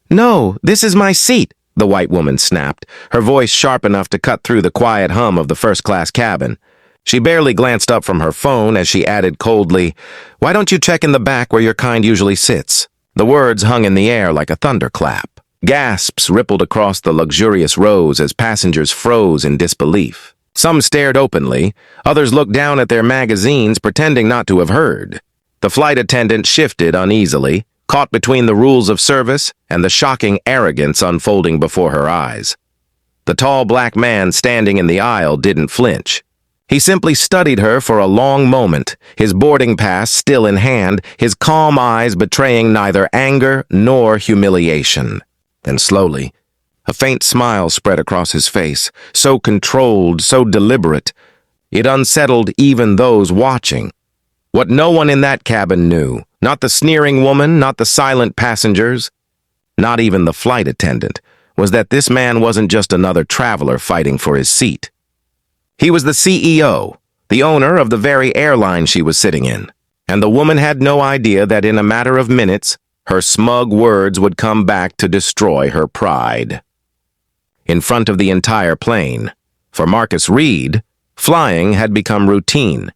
"No, this is my seat," the white woman snapped, her voice sharp enough to cut through the quiet hum of the first-class cabin. She barely glanced up from her phone as she added coldly, "Why don't you check in the back where your kind usually sits?" The words hung in the air like a thunderclap. Gasps rippled across the luxurious rows as passengers froze in disbelief. Some stared openly, others looked down at their magazines pretending not to have heard. The flight attendant shifted uneasily, caught between the rules of service and the shocking arrogance unfolding before her eyes. The tall black man standing in the aisle didn't flinch. He simply studied her for a long moment, his boarding pass still in hand, his calm eyes betraying neither anger nor humiliation. Then slowly, a faint smile spread across his face, so controlled, so deliberate. It unsettled even those watching. What no one in that cabin knew, not the sneering woman, not the silent passengers, not even the flight attendant, was that this man wasn't just another traveler fighting for his seat. He was the CEO, the owner of the very airline she was sitting in, and the woman had no idea that in a matter of minutes, her smug words would come back to destroy her pride. In front of the entire plane, for Marcus Reed, flying had become routine.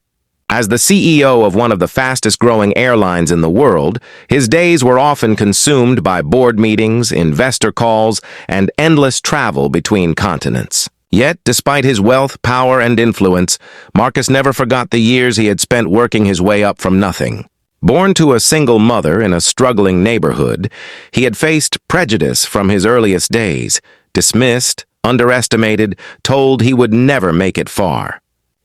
As the CEO of one of the fastest-growing airlines in the world, his days were often consumed by board meetings, investor calls, and endless travel between continents. Yet, despite his wealth, power, and influence, Marcus never forgot the years he had spent working his way up from nothing. Born to a single mother in a struggling neighborhood, he had faced prejudice from his earliest days, dismissed, underestimated, told he would never make it far.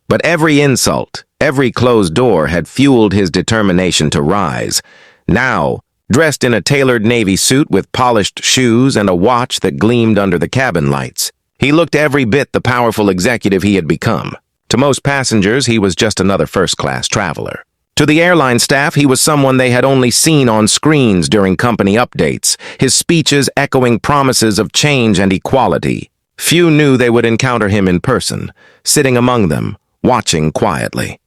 But every insult, every closed door had fueled his determination to rise. Now, dressed in a tailored navy suit with polished shoes and a watch that gleamed under the cabin lights, he looked every bit the powerful executive he had become. To most passengers, he was just another first-class traveler. To the airline staff, he was someone they had only seen on screens during company updates, his speeches echoing promises of change and equality. Few knew they would encounter him in person, sitting among them, watching quietly.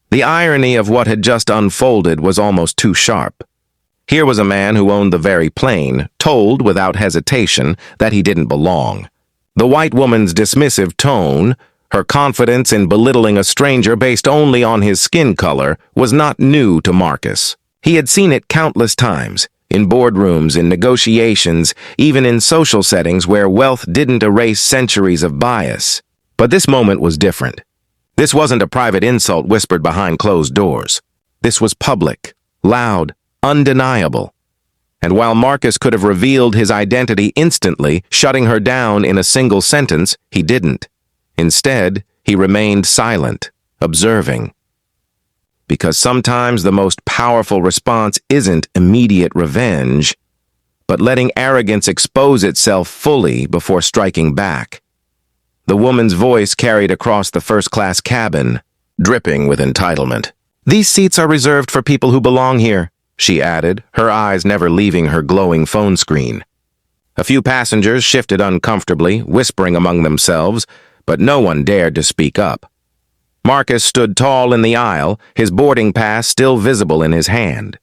The irony of what had just unfolded was almost too sharp. Here was a man who owned the very plane, told without hesitation that he didn't belong. The white woman's dismissive tone, her confidence in belittling a stranger based only on his skin color, was not new to Marcus. He had seen it countless times, in boardrooms, in negotiations, even in social settings where wealth didn't erase centuries of bias. But this moment was different. This wasn't a private insult whispered behind closed doors. This was public, loud, undeniable. And while Marcus could have revealed his identity instantly, shutting her down in a single sentence, he didn't. Instead, he remained silent, observing. Because sometimes the most powerful response isn't immediate revenge, but letting arrogance expose itself fully before striking back. The woman's voice carried across the first-class cabin, dripping with entitlement. "These seats are reserved for people who belong here," she added, her eyes never leaving her glowing phone screen. A few passengers shifted uncomfortably, whispering among themselves, but no one dared to speak up. Marcus stood tall in the aisle, his boarding pass still visible in his hand.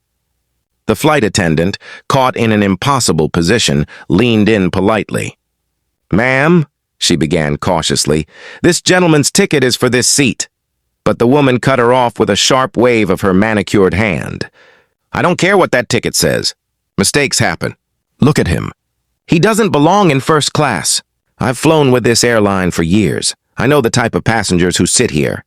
The flight attendant, caught in an impossible position, leaned in politely. "Ma'am," she began cautiously, "this gentleman's ticket is for this seat." But the woman cut her off with a sharp wave of her manicured hand. "I don't care what that ticket says. Mistakes happen. Look at him. He doesn't belong in first class. I've flown with this airline for years. I know the type of passengers who sit here.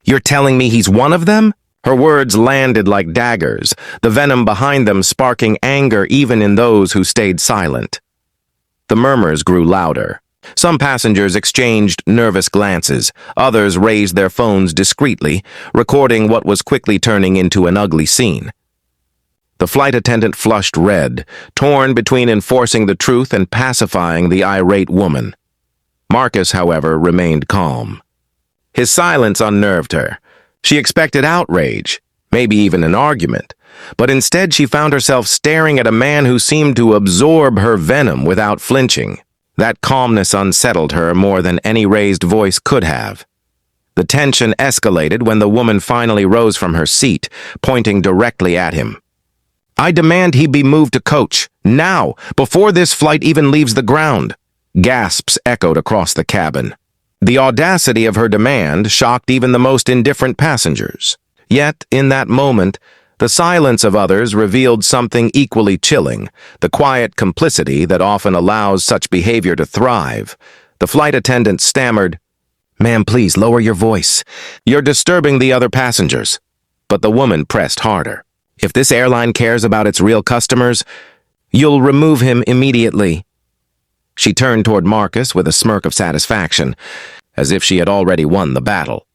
You're telling me he's one of them?" Her words landed like daggers, the venom behind them sparking anger even in those who stayed silent. The murmurs grew louder. Some passengers exchanged nervous glances. Others raised their phones discreetly, recording what was quickly turning into an ugly scene. The flight attendant flushed red, torn between enforcing the truth and pacifying the irate woman. Marcus, however, remained calm. His silence unnerved her. She expected outrage, maybe even an argument, but instead she found herself staring at a man who seemed to absorb her venom without flinching. That calmness unsettled her more than any raised voice could have. The tension escalated when the woman finally rose from her seat, pointing directly at him. I demand he be moved to coach, now, before this flight even leaves the ground. Gasps echoed across the cabin. The audacity of her demand shocked even the most indifferent passengers. Yet, in that moment, the silence of others revealed something equally chilling, the quiet complicity that often allows such behavior to thrive. The flight attendant stammered, "Ma'am, please lower your voice. You're disturbing the other passengers." But the woman pressed harder. "If this airline cares about its real customers, you'll remove him immediately." She turned toward Marcus with a smirk of satisfaction, as if she had already won the battle.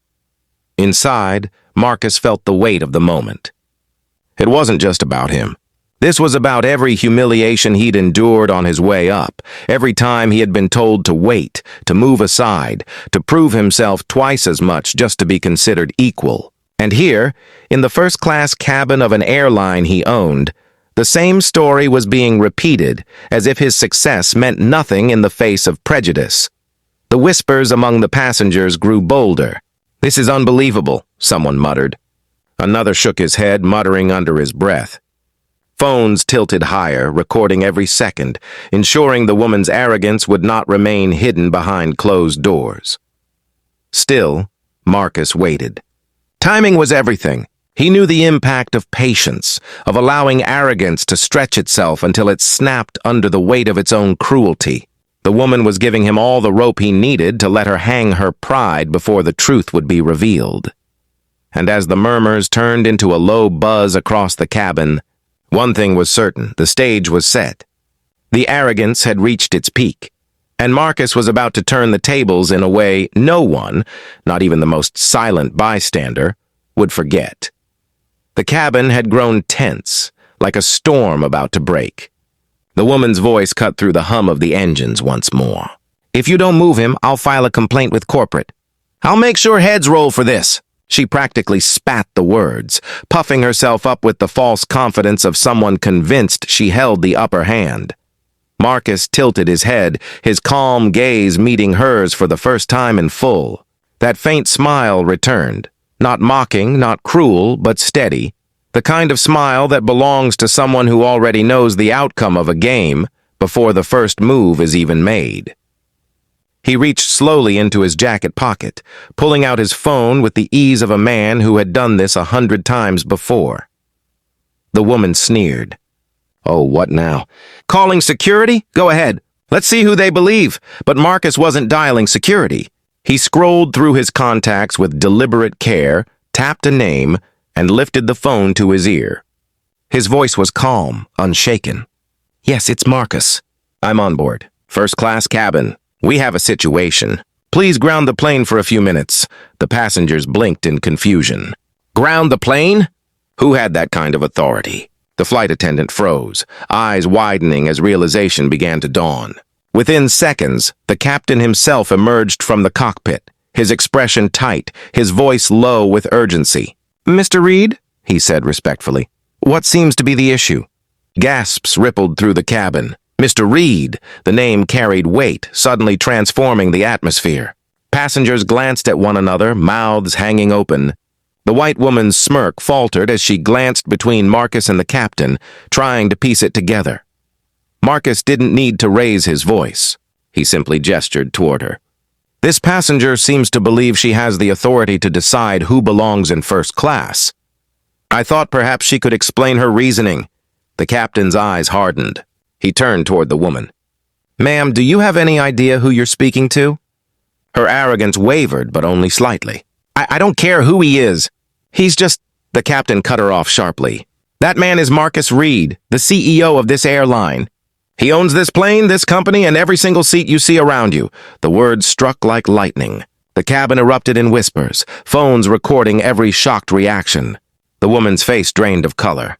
Inside, Marcus felt the weight of the moment. It wasn't just about him. This was about every humiliation he'd endured on his way up, every time he had been told to wait, to move aside, to prove himself twice as much just to be considered equal. And here, in the first-class cabin of an airline he owned, the same story was being repeated, as if his success meant nothing in the face of prejudice. The whispers among the passengers grew bolder. "This is unbelievable," someone muttered. Another shook his head, muttering under his breath. Phones tilted higher, recording every second, ensuring the woman's arrogance would not remain hidden behind closed doors. Still, Marcus waited. Timing was everything. He knew the impact of patience, of allowing arrogance to stretch itself until it snapped under the weight of its own cruelty. The woman was giving him all the rope he needed to let her hang her pride before the truth would be revealed. And as the murmurs turned into a low buzz across the cabin, one thing was certain: the stage was set. The arrogance had reached its peak, and Marcus was about to turn the tables in a way no one, not even the most silent bystander, would forget. The cabin had grown tense, like a storm about to break. The woman's voice cut through the hum of the engines once more. "If you don't move him, I'll file a complaint with corporate. I'll make sure heads roll for this." She practically spat the words, puffing herself up with the false confidence of someone convinced she held the upper hand. Marcus tilted his head, his calm gaze meeting hers for the first time in full. That faint smile returned, not mocking, not cruel, but steady, the kind of smile that belongs to someone who already knows the outcome of a game before the first move is even made. He reached slowly into his jacket pocket, pulling out his phone with the ease of a man who had done this 100 times before. The woman sneered. "Oh, what now? Calling security? Go ahead. Let's see who they believe." But Marcus wasn't dialing security. He scrolled through his contacts with deliberate care, tapped a name, and lifted the phone to his ear. His voice was calm, unshaken. "Yes, it's Marcus. I'm on board. First-class cabin. We have a situation. Please ground the plane for a few minutes." The passengers blinked in confusion. Ground the plane? Who had that kind of authority? The flight attendant froze, eyes widening as realization began to dawn. Within seconds, the captain himself emerged from the cockpit, his expression tight, his voice low with urgency. "Mr. Reed," he said respectfully, "what seems to be the issue?" Gasps rippled through the cabin. Mr. Reed, the name carried weight, suddenly transforming the atmosphere. Passengers glanced at one another, mouths hanging open. The white woman's smirk faltered as she glanced between Marcus and the captain, trying to piece it together. Marcus didn't need to raise his voice. He simply gestured toward her. "This passenger seems to believe she has the authority to decide who belongs in first class. I thought perhaps she could explain her reasoning." The captain's eyes hardened. He turned toward the woman. "Ma'am, do you have any idea who you're speaking to?" Her arrogance wavered, but only slightly. I don't care who he is. He's just—" The captain cut her off sharply. "That man is Marcus Reed, the CEO of this airline. He owns this plane, this company, and every single seat you see around you." The words struck like lightning. The cabin erupted in whispers, phones recording every shocked reaction. The woman's face drained of color.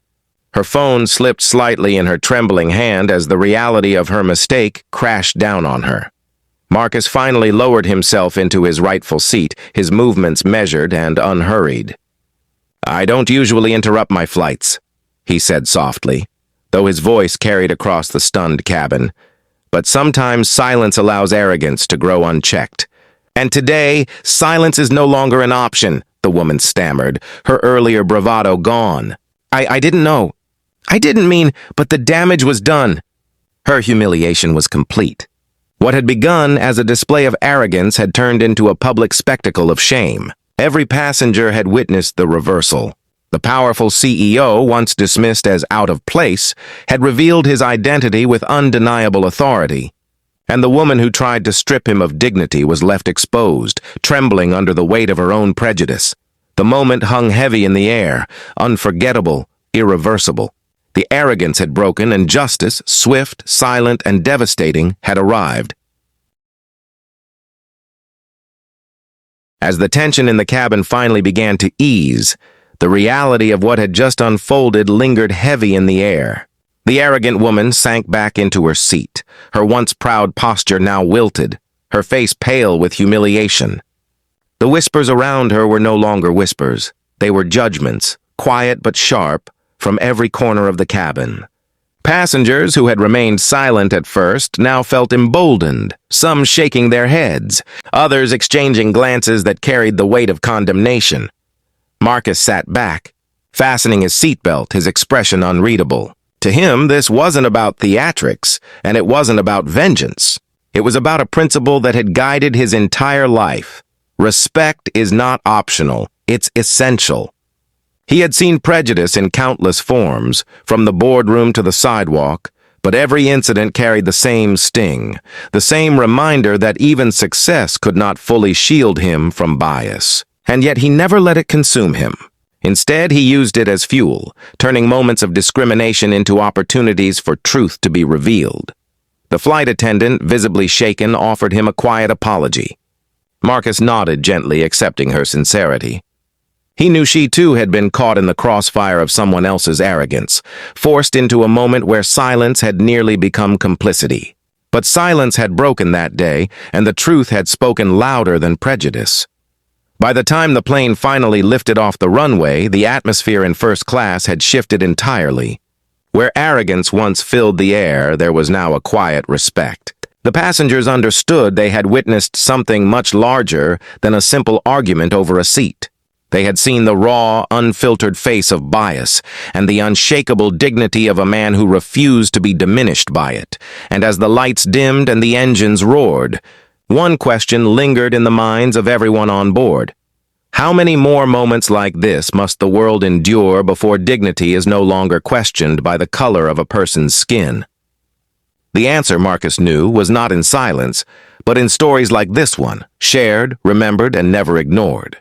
Her phone slipped slightly in her trembling hand as the reality of her mistake crashed down on her. Marcus finally lowered himself into his rightful seat, his movements measured and unhurried. "I don't usually interrupt my flights," he said softly, though his voice carried across the stunned cabin. "But sometimes silence allows arrogance to grow unchecked. And today, silence is no longer an option," the woman stammered, her earlier bravado gone. I didn't know." I didn't mean, but the damage was done. Her humiliation was complete. What had begun as a display of arrogance had turned into a public spectacle of shame. Every passenger had witnessed the reversal. The powerful CEO, once dismissed as out of place, had revealed his identity with undeniable authority. And the woman who tried to strip him of dignity was left exposed, trembling under the weight of her own prejudice. The moment hung heavy in the air, unforgettable, irreversible. The arrogance had broken, and justice, swift, silent, and devastating, had arrived. As the tension in the cabin finally began to ease, the reality of what had just unfolded lingered heavy in the air. The arrogant woman sank back into her seat, her once proud posture now wilted, her face pale with humiliation. The whispers around her were no longer whispers. They were judgments, quiet but sharp, from every corner of the cabin. Passengers who had remained silent at first now felt emboldened, some shaking their heads, others exchanging glances that carried the weight of condemnation. Marcus sat back, fastening his seatbelt, his expression unreadable. To him, this wasn't about theatrics, and it wasn't about vengeance. It was about a principle that had guided his entire life. Respect is not optional, it's essential. He had seen prejudice in countless forms, from the boardroom to the sidewalk, but every incident carried the same sting, the same reminder that even success could not fully shield him from bias. And yet he never let it consume him. Instead, he used it as fuel, turning moments of discrimination into opportunities for truth to be revealed. The flight attendant, visibly shaken, offered him a quiet apology. Marcus nodded gently, accepting her sincerity. He knew she too had been caught in the crossfire of someone else's arrogance, forced into a moment where silence had nearly become complicity. But silence had broken that day, and the truth had spoken louder than prejudice. By the time the plane finally lifted off the runway, the atmosphere in first class had shifted entirely. Where arrogance once filled the air, there was now a quiet respect. The passengers understood they had witnessed something much larger than a simple argument over a seat. They had seen the raw, unfiltered face of bias and the unshakable dignity of a man who refused to be diminished by it. And as the lights dimmed and the engines roared, one question lingered in the minds of everyone on board. How many more moments like this must the world endure before dignity is no longer questioned by the color of a person's skin? The answer, Marcus knew, was not in silence, but in stories like this one, shared, remembered, and never ignored.